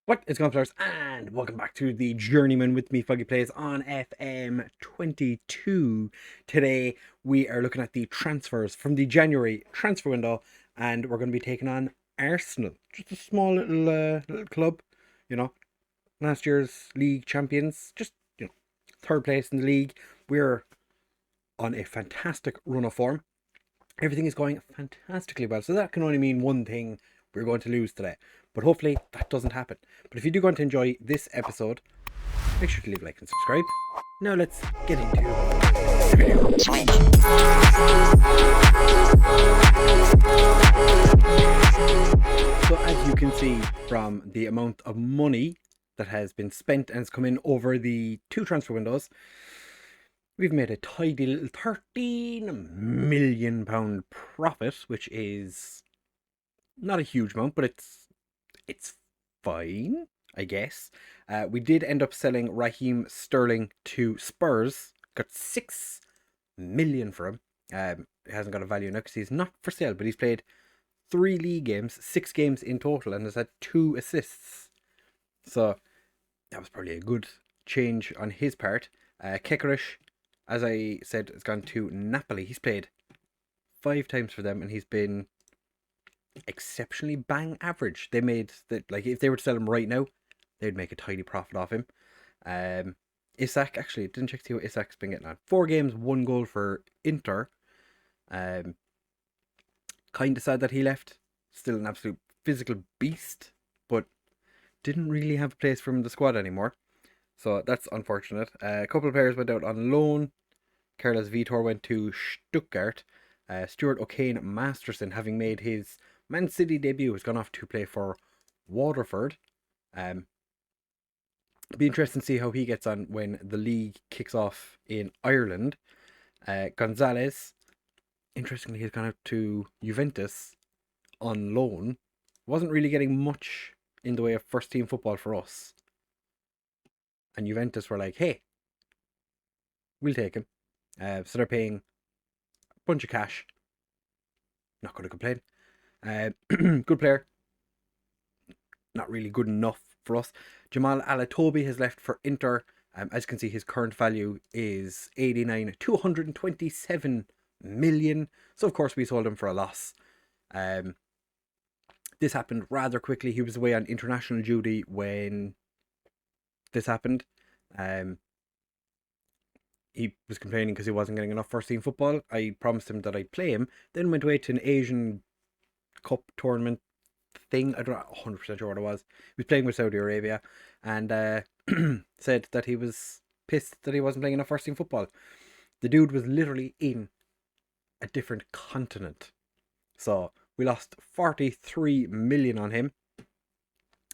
What is going on, players? And welcome back to the Journeyman with me, FoggyPlays on FM22. Today we are looking at the transfers from the January transfer window, and we're going to be taking on Arsenal. Just a small little club, you know, last year's league champions. Just third place in the league. We're on a fantastic run of form. Everything is going fantastically well, so that can only mean one thing: we're going to lose today. But hopefully that doesn't happen. But if you do want to enjoy this episode, make sure to leave a like and subscribe. Now let's get into the video. So as you can see from the amount of money that has been spent and has come in over the two transfer windows, we've made a tidy little £13 million profit, which is not a huge amount, but it's fine, I guess. We did end up selling Raheem Sterling to Spurs. Got 6 million for him. It hasn't got a value now because he's not for sale, but he's played 3 league games, 6 games in total, and has had 2 assists. So that was probably a good change on his part. Kekarish, as I said, has gone to Napoli. He's played 5 times for them, and he's been exceptionally bang average. They made that, like, if they were to sell him right now, they'd make a tidy profit off him. Isak, actually didn't check to see what Isak's been getting on. 4 games, 1 goal for Inter. Kind of sad that he left. Still an absolute physical beast, but didn't really have a place for him in the squad anymore. So that's unfortunate. A couple of players went out on loan. Carlos Vitor went to Stuttgart. Stuart O'Kane Masterson, having made his Man City debut, has gone off to play for Waterford. Be interesting to see how he gets on when the league kicks off in Ireland. Gonzalez, interestingly, has gone out to Juventus on loan. Wasn't really getting much in the way of first team football for us. And Juventus were like, hey, we'll take him. So they're paying a bunch of cash. Not going to complain. Good player. Not really good enough for us. Jamal Alatobi has left for Inter. As you can see, his current value is 227 million. So of course we sold him for a loss. This happened rather quickly. He was away on international duty when this happened. He was complaining because he wasn't getting enough first team football. I promised him that I'd play him. Then went away to an Asian Cup tournament thing. I don't know 100% sure what it was. He was playing with Saudi Arabia, and said that he was pissed that he wasn't playing enough first team football. The dude was literally in a different continent. So we lost 43 million on him.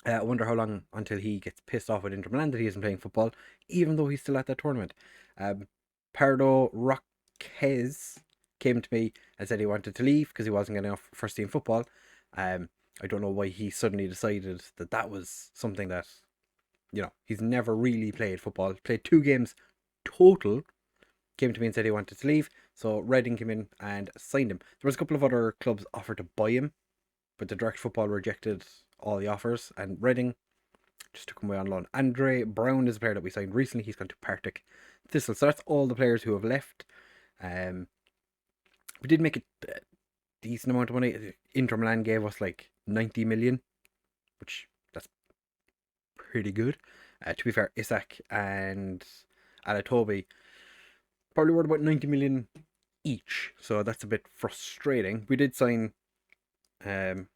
I wonder how long until he gets pissed off with Inter Milan that he isn't playing football, even though he's still at that tournament. Pardo Roquez came to me and said he wanted to leave because he wasn't getting enough first team football. I don't know why he suddenly decided that that was something that, he's never really played football. Played 2 games total. Came to me and said he wanted to leave. So Reading came in and signed him. There was a couple of other clubs offered to buy him, but the direct football rejected all the offers, and Reading just took him away on loan. Andre Brown is a player that we signed recently. He's gone to Partick Thistle. So that's all the players who have left. We did make a decent amount of money. Inter Milan gave us like 90 million, which that's pretty good. To be fair, Isak and Alatobi probably worth about 90 million each, so that's a bit frustrating. We did sign 9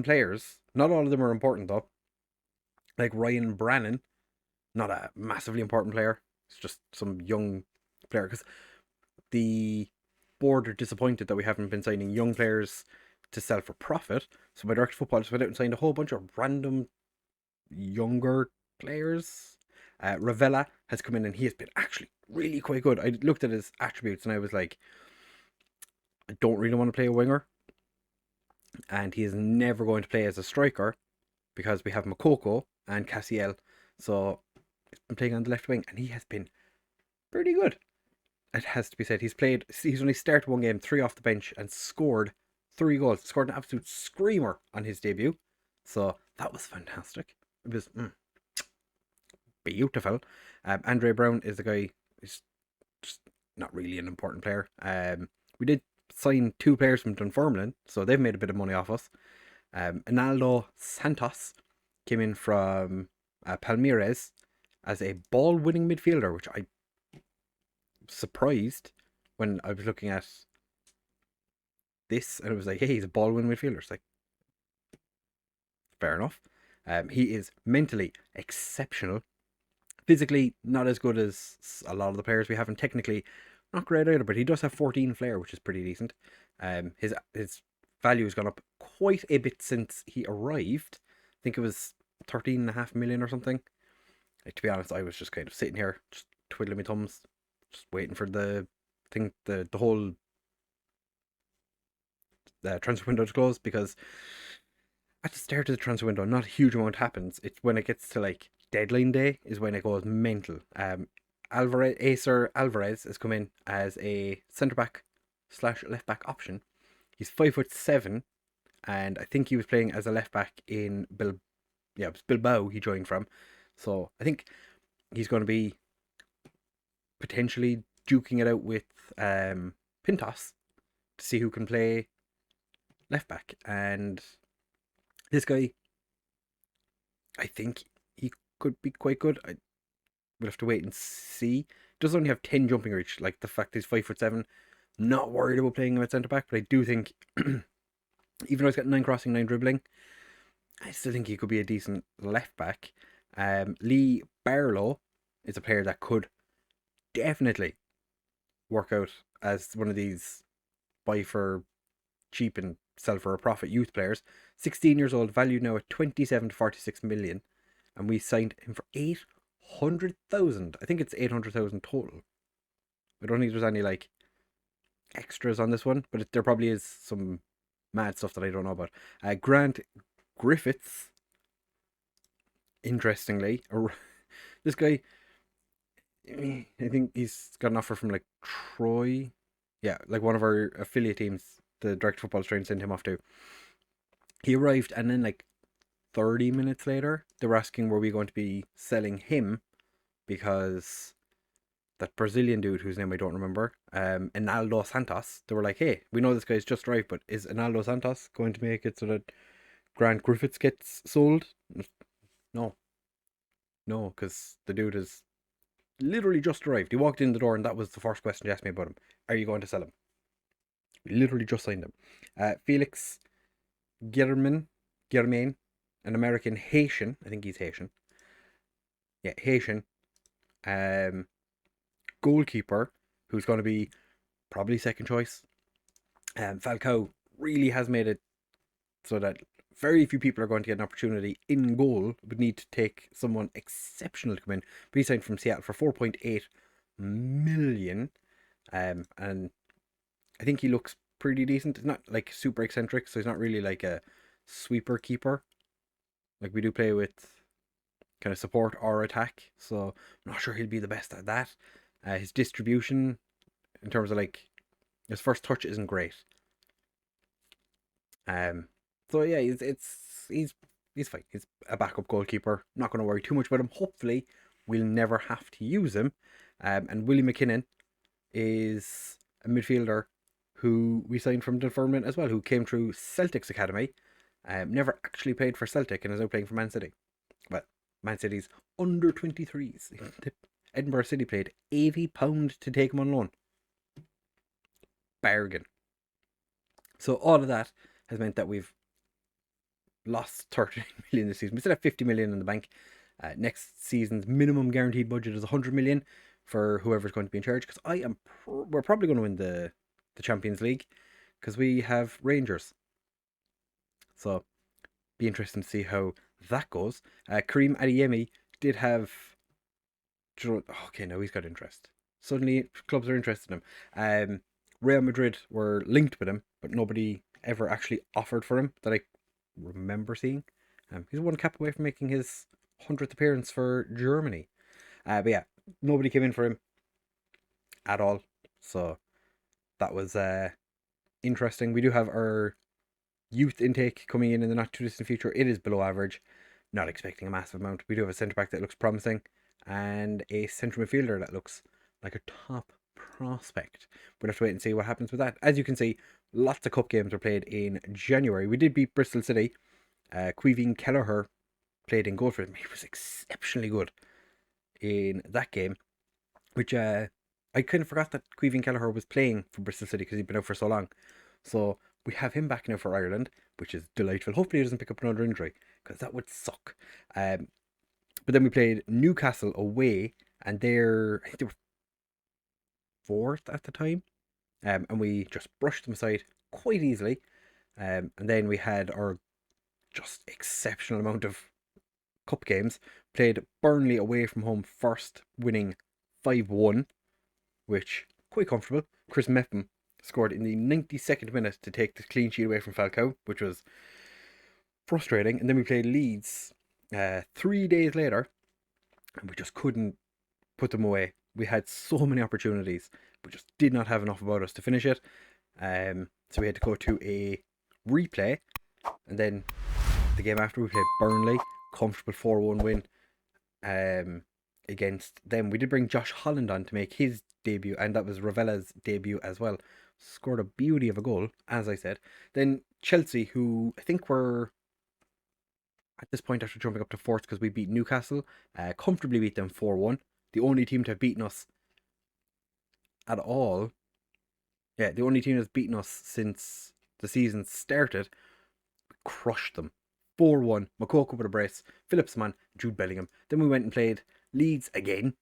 players. Not all of them are important though. Like Ryan Brannan, not a massively important player. It's just some young player, because the board are disappointed that we haven't been signing young players to sell for profit. So my direct football just went out and signed a whole bunch of random younger players. Ravella has come in and he has been actually really quite good. I looked at his attributes and I was like, I don't really want to play a winger. And he is never going to play as a striker because we have Makoko and Cassiel. So he's been playing on the left wing and he has been pretty good. It has to be said. He's only started 1 game, 3 off the bench, and scored 3 goals. Scored an absolute screamer on his debut. So that was fantastic. It was beautiful. Andre Brown is the guy. He's just not really an important player. We did sign 2 players from Dunfermline, so they've made a bit of money off us. Analdo Santos came in from Palmeiras as a ball-winning midfielder, which I surprised when I was looking at this, and it was like, hey, he's a ball-winning midfielder. It's like, fair enough. He is mentally exceptional. Physically, not as good as a lot of the players we have, and technically, not great either, but he does have 14 flair, which is pretty decent. His value has gone up quite a bit since he arrived. I think it was 13.5 million or something. Like, to be honest, I was just kind of sitting here, just twiddling my thumbs, just waiting for the thing, the whole transfer window to close, because at the start of the transfer window, not a huge amount happens. It's when it gets to like deadline day is when it goes mental. Acer Alvarez has come in as a centre back / left back option. He's 5'7", and I think he was playing as a left back in it was Bilbao he joined from. So I think he's going to be potentially duking it out with Pintos to see who can play left back. And this guy, I think he could be quite good. We'll have to wait and see. Does only have 10 jumping reach. Like, the fact he's 5'7", not worried about playing him at centre back, but I do think, even though he's got 9 crossing, 9 dribbling, I still think he could be a decent left back. Lee Barlow is a player that could definitely work out as one of these buy for cheap and sell for a profit youth players. 16 years old, valued now at 27 to 46 million, and we signed him for 800,000. I think it's 800,000 total. I don't think there's any like extras on this one, but there probably is some mad stuff that I don't know about. Grant Griffiths, interestingly, this guy, I think he's got an offer from like Troy. Yeah, like one of our affiliate teams, the direct football train sent him off to. He arrived, and then like 30 minutes later, they were asking were we going to be selling him, because that Brazilian dude whose name I don't remember, Enaldo Santos, they were like, hey, we know this guy's just arrived, but is Enaldo Santos going to make it so that Grant Griffiths gets sold? No. No, because the dude has literally just arrived. He walked in the door, and that was the first question he asked me about him. Are you going to sell him? We literally just signed him. Felix Guillermin, an American Haitian. I think he's Haitian. Yeah, Haitian. Goalkeeper, who's going to be probably second choice. Falcao really has made it so that very few people are going to get an opportunity in goal. Would need to take someone exceptional to come in. But he signed from Seattle for 4.8 million. And I think he looks pretty decent. It's not like super eccentric, so he's not really like a sweeper keeper. Like we do play with kind of support or attack, so I'm not sure he'll be the best at that. His distribution, in terms of like his first touch, isn't great. So yeah, he's fine. He's a backup goalkeeper. Not going to worry too much about him. Hopefully, we'll never have to use him. And Willie McKinnon is a midfielder who we signed from Dunfermline as well, who came through Celtic's academy. Never actually played for Celtic and is now playing for Man City. Well, Man City's under 23s. Edinburgh City paid £80 to take him on loan. Bargain. So all of that has meant that we've lost 39 million this season. We still have 50 million in the bank. Next season's minimum guaranteed budget is 100 million for whoever's going to be in charge, because we're probably going to win the Champions League, because we have Rangers. So be interesting to see how that goes. Kareem Adeyemi did have, okay, now he's got interest. Suddenly clubs are interested in him. Real Madrid were linked with him, but nobody ever actually offered for him that I remember seeing. He's one cap away from making his 100th appearance for Germany. But yeah, nobody came in for him at all. So that was interesting. We do have our youth intake coming in the not too distant future, it is below average. Not expecting a massive amount. We do have a centre back that looks promising and a central midfielder that looks like a top prospect. We'll have to wait and see what happens with that. As you can see, lots of cup games were played in January. We did beat Bristol City. Caoimhín Kelleher played in goal for him. He was exceptionally good in that game, which I kind of forgot that Caoimhín Kelleher was playing for Bristol City because he'd been out for so long. So we have him back now for Ireland, which is delightful. Hopefully he doesn't pick up another injury, because that would suck. But then we played Newcastle away, and I think they were fourth at the time. And we just brushed them aside quite easily. And then we had our just exceptional amount of cup games. Played Burnley away from home first, winning 5-1, which quite comfortable. Chris Mepham scored in the 92nd minute to take the clean sheet away from Falcao, which was frustrating. And then we played Leeds 3 days later, and we just couldn't put them away. We had so many opportunities, but just did not have enough about us to finish it. So we had to go to a replay, and then the game after we played Burnley, comfortable 4-1 win against them. We did bring Josh Holland on to make his debut, and that was Ravella's debut as well. Scored a beauty of a goal, as I said. Then Chelsea, who I think were at this point after jumping up to fourth because we beat Newcastle, comfortably beat them 4-1. The only team to have beaten us at all. Yeah, the only team that's beaten us since the season started. We crushed them. 4-1. Makoko with a brace. Phillipsman, Jude Bellingham. Then we went and played Leeds again,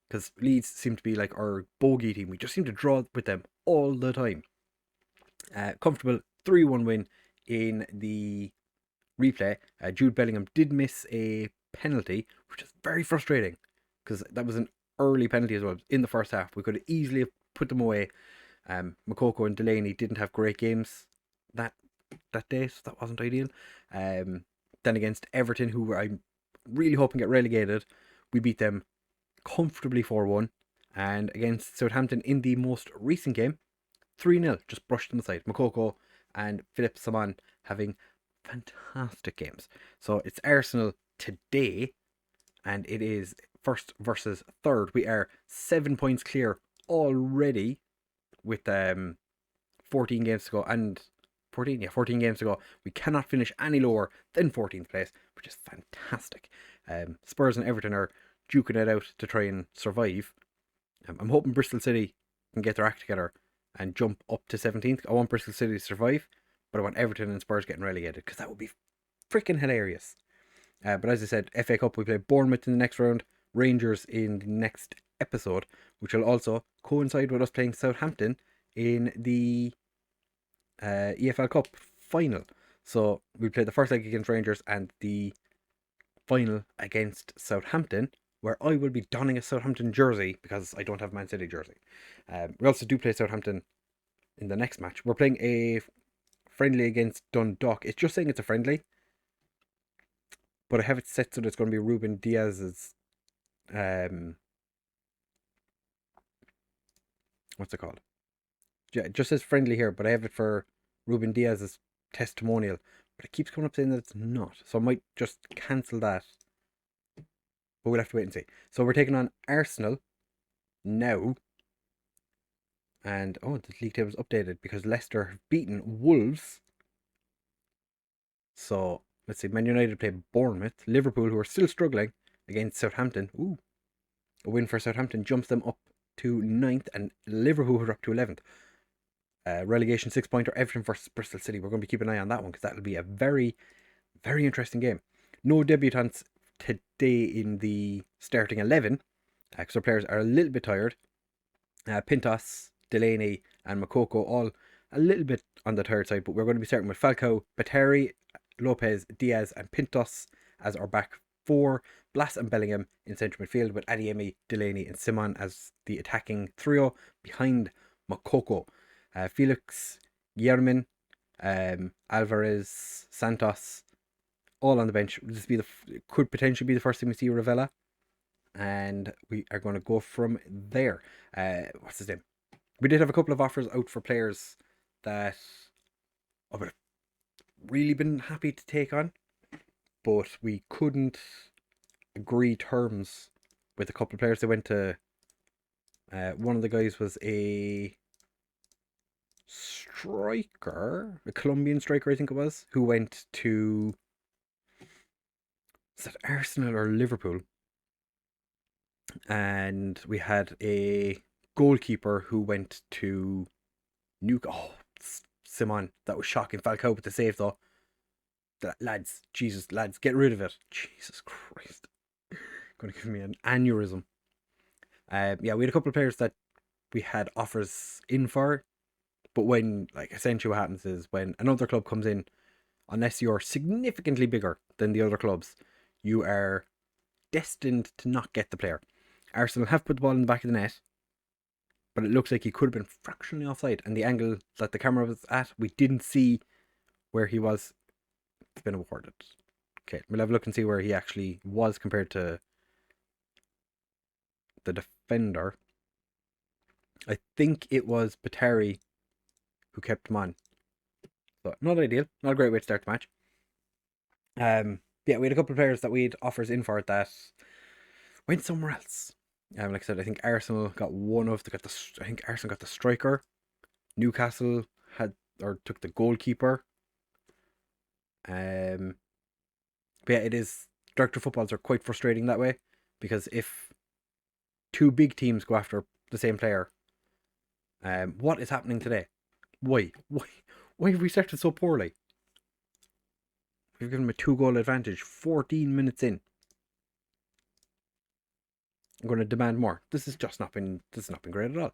because Leeds seem to be like our bogey team. We just seem to draw with them all the time. Comfortable 3-1 win in the replay. Jude Bellingham did miss a penalty, which is very frustrating, because that was an early penalty as well in the first half. We could have easily put them away. Makoko and Delaney didn't have great games that day, so that wasn't ideal. Then against Everton, who I'm really hoping get relegated, we beat them comfortably 4-1. And against Southampton in the most recent game, 3-0, just brushed them aside. Makoko and Philip Saman having fantastic games. So it's Arsenal today, and it is first versus third. We are 7 points clear already with 14 games to go, and 14 games to go. We cannot finish any lower than 14th place, which is fantastic. Spurs and Everton are duking it out to try and survive. I'm hoping Bristol City can get their act together and jump up to 17th. I want Bristol City to survive, but I want Everton and Spurs getting relegated, because that would be freaking hilarious. But as I said, FA Cup, we play Bournemouth in the next round, Rangers in the next episode, which will also coincide with us playing Southampton in the EFL Cup final. So we play the first leg against Rangers and the final against Southampton, where I will be donning a Southampton jersey because I don't have a Man City jersey. We also do play Southampton in the next match. We're playing a friendly against Dundalk. It's just saying it's a friendly, but I have it set so that it's going to be Ruben Diaz's what's it called? Yeah, it just says friendly here, but I have it for Ruben Diaz's testimonial, but it keeps coming up saying that it's not, so I might just cancel that, but we'll have to wait and see. So we're taking on Arsenal now, and the league table is updated because Leicester have beaten Wolves. So let's see, Man United play Bournemouth. Liverpool, who are still struggling, against Southampton. A win for Southampton jumps them up to 9th, and Liverpool are up to 11th. Relegation 6-pointer, Everton versus Bristol City. We're going to be keeping an eye on that one, because that'll be a very, very interesting game. No debutants today in the starting 11, because our players are a little bit tired. Pintos, Delaney and Makoko all a little bit on the tired side, but we're going to be starting with Falcao, Bateri, Lopez, Diaz and Pintos as our back four. Blas and Bellingham in central midfield, with Adeyemi, Delaney and Simon as the attacking trio behind Makoko. Felix, Yermin, Alvarez, Santos, all on the bench. This could potentially be the first time we see Ravella, and we are going to go from there. What's his name? We did have a couple of offers out for players that, about really been happy to take on, but we couldn't agree terms with a couple of players. They went to one of the guys was a striker, a Colombian striker, I think it was, who went to, is that Arsenal or Liverpool? And we had a goalkeeper who went to Newcastle. Oh, Simon, that was shocking. Falcao with the save though. Lads, Jesus, lads, get rid of it. Jesus Christ. Going to give me an aneurysm. Yeah, we had a couple of players that we had offers in for, but when, like, essentially what happens is when another club comes in, unless you're significantly bigger than the other clubs, you are destined to not get the player. Arsenal have put the ball in the back of the net, but it looks like he could have been fractionally offside, and the angle that the camera was at, we didn't see where he was. It's been awarded. Okay, we'll have a look and see where he actually was compared to the defender. I think it was Pateri who kept him on. So not ideal, not a great way to start the match. Yeah, we had a couple of players that we had offers in for that went somewhere else. Like I said, I think Arsenal got one of the I think Arsenal got the striker. Newcastle had or took the goalkeeper. But yeah, it is, director footballs are quite frustrating that way, because if two big teams go after the same player, what is happening today? Why have we started so poorly? We've given them a 2-goal advantage 14 minutes in. I'm going to demand more. This has not been great at all.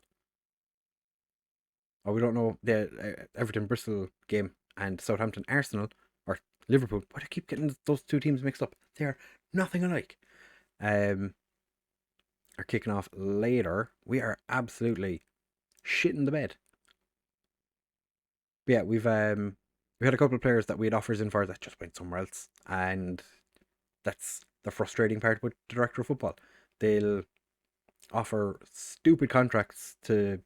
Oh, we don't know the Everton Bristol game and Southampton Arsenal or Liverpool. Why do I keep getting those two teams mixed up? They are nothing alike. Are kicking off later. We are absolutely shitting the bed. But yeah, we had a couple of players that we had offers in for that just went somewhere else, and that's the frustrating part with the director of football. They'll offer stupid contracts to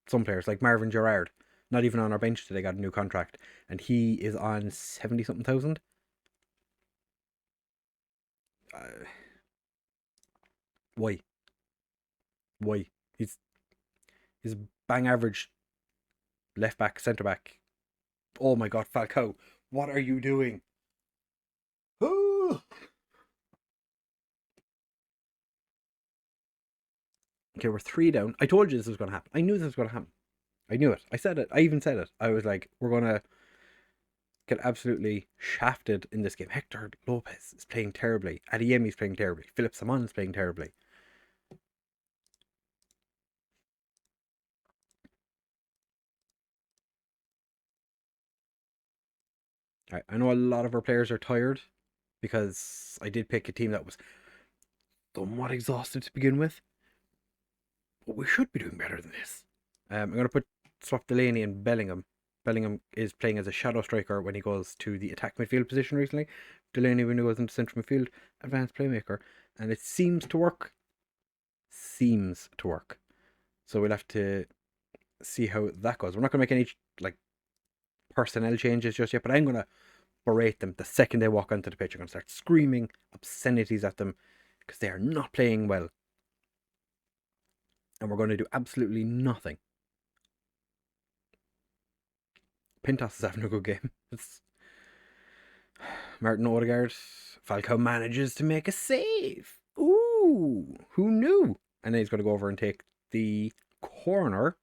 some players, like Marvin Gerrard. Not even on our bench today, got a new contract, and he is on 70 something thousand. Why? Why? He's bang average left back, centre back. Oh my god, Falcao, what are you doing? Okay, we're 3 down. I told you this was going to happen. I knew this was going to happen. I knew it. I said it. I even said it. I was like, we're going to get absolutely shafted in this game. Hector Lopez is playing terribly. Adeyemi is playing terribly. Philip Simon is playing terribly. I know a lot of our players are tired because I did pick a team that was somewhat exhausted to begin with. But we should be doing better than this. I'm going to swap Delaney and Bellingham. Bellingham is playing as a shadow striker when he goes to the attack midfield position recently. Delaney, when he goes into central midfield, advanced playmaker. And it seems to work. So we'll have to see how that goes. We're not going to make any personnel changes just yet, but I'm going to berate them the second they walk onto the pitch. I'm going to start screaming obscenities at them because they are not playing well. And we're going to do absolutely nothing. Pintos is having a good game. It's Martin Odegaard. Falcao manages to make a save. Ooh, who knew? And then he's going to go over and take the corner.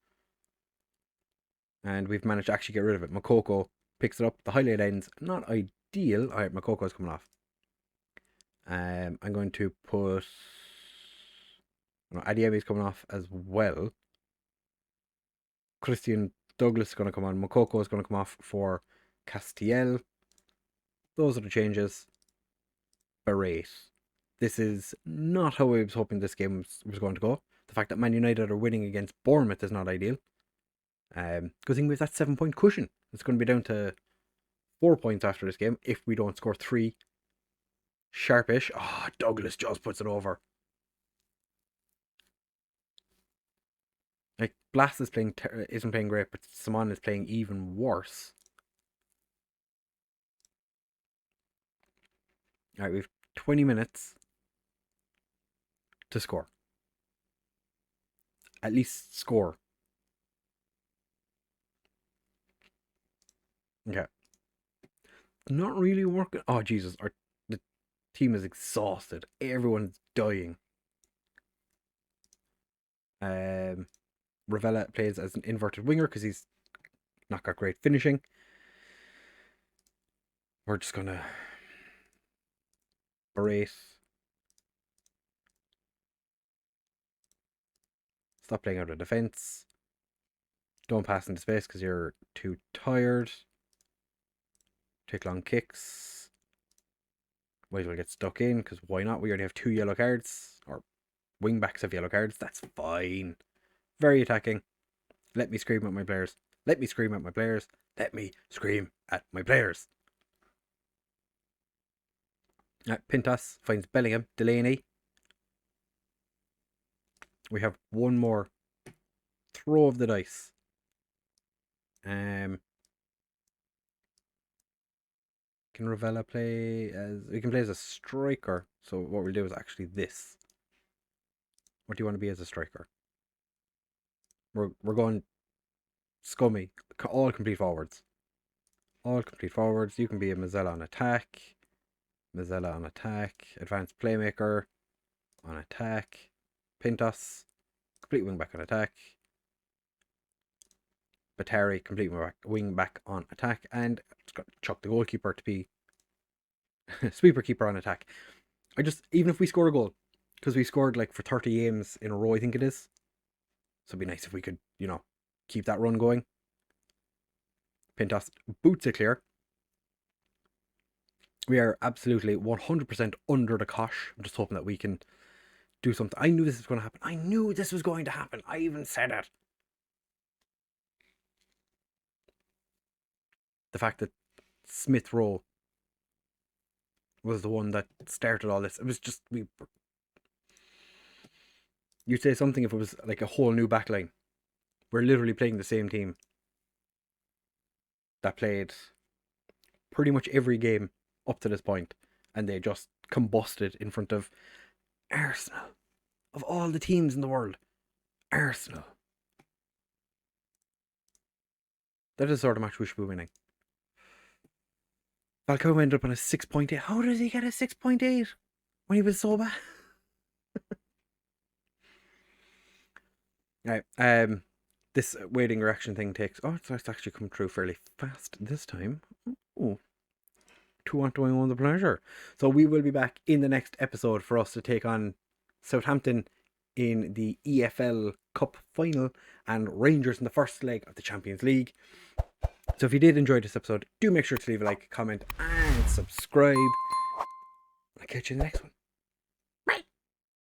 And we've managed to actually get rid of it. Makoko picks it up. The highlight ends. Not ideal. Alright, Makoko's coming off. I'm going to put... Adeyemi's coming off as well. Christian Douglas is going to come on. Makoko is going to come off for Castiel. Those are the changes. Berate. This is not how I was hoping this game was going to go. The fact that Man United are winning against Bournemouth is not ideal. Good thing we have that 7-point cushion. It's going to be down to 4 points after this game if we don't score 3. Sharpish. Oh, Douglas just puts it over. Like, Blas isn't playing great, but Simon is playing even worse. All right, we have 20 minutes to score. At least score. Okay. Not really working. Oh, Jesus. The team is exhausted. Everyone's dying. Ravella plays as an inverted winger because he's not got great finishing. We're just going to berate. Stop playing out of defence. Don't pass into space because you're too tired. Take long kicks. Might as well get stuck in because why not? We already have 2 yellow cards. Or wing backs have yellow cards. That's fine. Very attacking. Let me scream at my players. Let me scream at my players. Let me scream at my players. Pintas finds Bellingham. Delaney. We have one more throw of the dice. Can Ravella play as... We can play as a striker. So what we'll do is actually this. What do you want to be as a striker? We're going scummy. All complete forwards. All complete forwards. You can be a Mazzella on attack. Mazzella on attack. Advanced playmaker on attack. Pintas. Complete wing back on attack. Batari, complete wing back on attack. And it's got to chuck the goalkeeper to be sweeper keeper on attack. Even if we score a goal, because we scored like for 30 games in a row, I think it is. So it'd be nice if we could, keep that run going. Pintas boots it clear. We are absolutely 100% under the cosh. I'm just hoping that we can do something. I knew this was going to happen. I knew this was going to happen. I even said it. The fact that Smith Rowe was the one that started all this. It was just, you'd say something if it was like a whole new backline. We're literally playing the same team that played pretty much every game up to this point, and they just combusted in front of Arsenal. Of all the teams in the world, Arsenal. That is the sort of match we should be winning. Falcao ended up on a 6.8. How did he get a 6.8 when he was so bad? Right. This waiting reaction thing takes... Oh, it's actually come through fairly fast this time. Oh. 2 on doing on the pleasure. So we will be back in the next episode for us to take on Southampton in the EFL Cup final and Rangers in the first leg of the Champions League. So if you did enjoy this episode, do make sure to leave a like, comment and subscribe. I'll catch you in the next one.